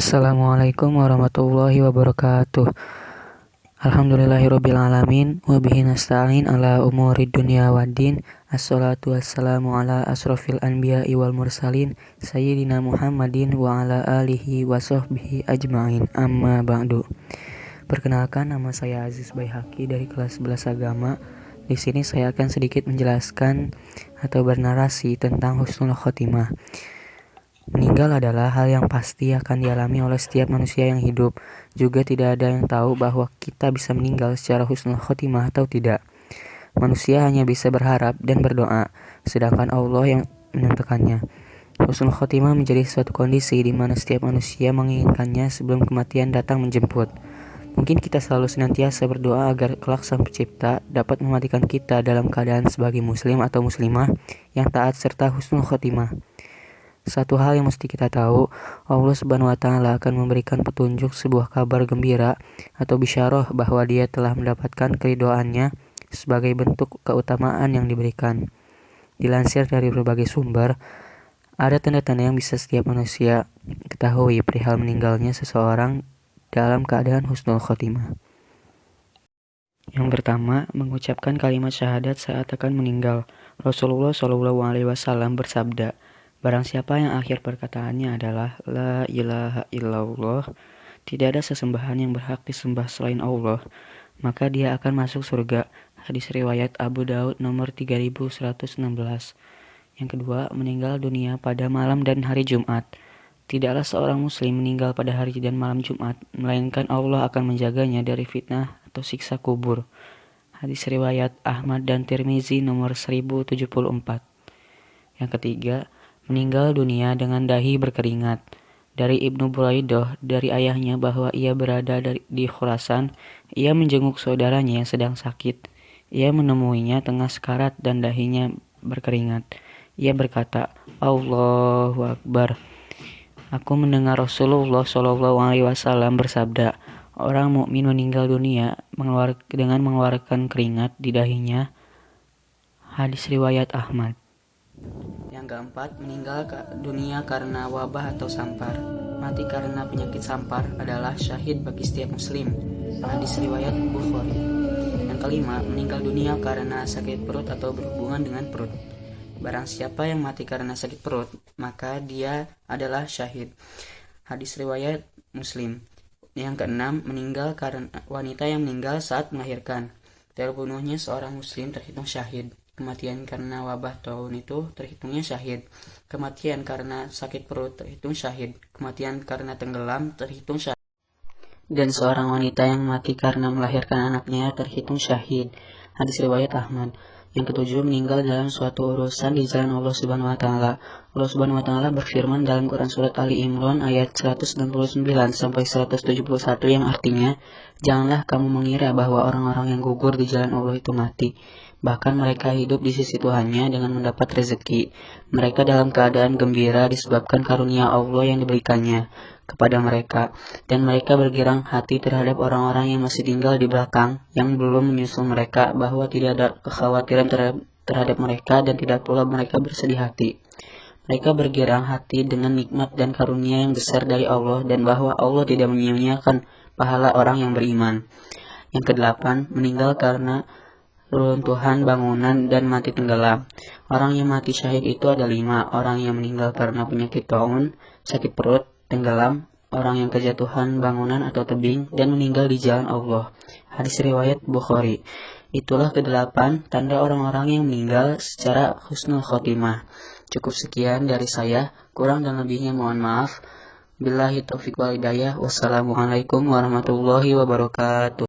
Assalamualaikum warahmatullahi wabarakatuh. Alhamdulillahirabbil alamin wa bihi nasta'in ala umurid dunya waddin. Assalatu wassalamu ala asrofil anbiya'i wal mursalin sayyidina Muhammadin wa ala alihi wa sahbihi ajma'in. Amma ba'du. Perkenalkan, nama saya Aziz Baihaqi dari kelas 11 agama. Di sini saya akan sedikit menjelaskan atau bernarasi tentang husnul khotimah. Meninggal adalah hal yang pasti akan dialami oleh setiap manusia yang hidup. Juga tidak ada yang tahu bahwa kita bisa meninggal secara husnul khotimah atau tidak. Manusia hanya bisa berharap dan berdoa, sedangkan Allah yang menentukannya. Husnul khotimah menjadi suatu kondisi di mana setiap manusia menginginkannya sebelum kematian datang menjemput. Mungkin kita selalu senantiasa berdoa agar kelak Sang Pencipta dapat mematikan kita dalam keadaan sebagai muslim atau muslimah yang taat serta husnul khotimah. Satu hal yang mesti kita tahu, Allah Subhanahu wa Ta'ala akan memberikan petunjuk sebuah kabar gembira atau bisyarah bahwa Dia telah mendapatkan keridhoannya sebagai bentuk keutamaan yang diberikan. Dilansir dari berbagai sumber, ada tanda-tanda yang bisa setiap manusia ketahui perihal meninggalnya seseorang dalam keadaan husnul khotimah. Yang pertama, mengucapkan kalimat syahadat saat akan meninggal. Rasulullah SAW bersabda, barang siapa yang akhir perkataannya adalah La ilaha illallah, tidak ada sesembahan yang berhak disembah selain Allah, maka dia akan masuk surga. Hadis riwayat Abu Daud nomor 3116. Yang kedua, meninggal dunia pada malam dan hari Jumat. Tidaklah seorang muslim meninggal pada hari dan malam Jumat, melainkan Allah akan menjaganya dari fitnah atau siksa kubur. Hadis riwayat Ahmad dan Tirmizi nomor 1074. Yang ketiga, meninggal dunia dengan dahi berkeringat. Dari Ibnu Buraidah dari ayahnya bahwa ia berada di Khurasan, ia menjenguk saudaranya yang sedang sakit. Ia menemuinya tengah sekarat dan dahinya berkeringat. Ia berkata, Allahu Akbar. Aku mendengar Rasulullah SAW bersabda, orang mukmin meninggal dunia dengan mengeluarkan keringat di dahinya. Hadis riwayat Ahmad. Yang keempat, meninggal dunia karena wabah atau sampar. Mati karena penyakit sampar adalah syahid bagi setiap muslim. Hadis riwayat Bukhari. Yang kelima, meninggal dunia karena sakit perut atau berhubungan dengan perut. Barang siapa yang mati karena sakit perut, maka dia adalah syahid. Hadis riwayat Muslim. Yang keenam, meninggal karena wanita yang meninggal saat melahirkan. Terbunuhnya seorang muslim terhitung syahid. Kematian karena wabah tahun itu terhitungnya syahid. Kematian karena sakit perut terhitung syahid. Kematian karena tenggelam terhitung syahid. Dan seorang wanita yang mati karena melahirkan anaknya terhitung syahid. Hadis riwayat Ahmad. Yang ketujuh, meninggal dalam suatu urusan di jalan Allah Subhanahu wa Ta'ala. Allah Subhanahu wa Ta'ala berfirman dalam Quran surat Ali Imran ayat 169 sampai 171 yang artinya, janganlah kamu mengira bahwa orang-orang yang gugur di jalan Allah itu mati. Bahkan mereka hidup di sisi Tuhannya dengan mendapat rezeki. Mereka dalam keadaan gembira disebabkan karunia Allah yang diberikannya kepada mereka, dan mereka bergirang hati terhadap orang-orang yang masih tinggal di belakang, yang belum menyusul mereka, bahwa tidak ada kekhawatiran terhadap mereka, dan tidak pula mereka bersedih hati. Mereka bergirang hati dengan nikmat dan karunia yang besar dari Allah, dan bahwa Allah tidak menyia-nyiakan pahala orang yang beriman. Yang kedelapan, meninggal karena runtuhan bangunan dan mati tenggelam. Orang yang mati syahid itu ada 5. Orang yang meninggal karena penyakit taun, sakit perut, tenggelam, orang yang kejatuhan bangunan atau tebing, dan meninggal di jalan Allah. Hadis riwayat Bukhari. Itulah kedelapan tanda orang-orang yang meninggal secara husnul khotimah. Cukup sekian dari saya, kurang dan lebihnya mohon maaf. Billahi taufiq wal hidayah. Wassalamualaikum warahmatullahi wabarakatuh.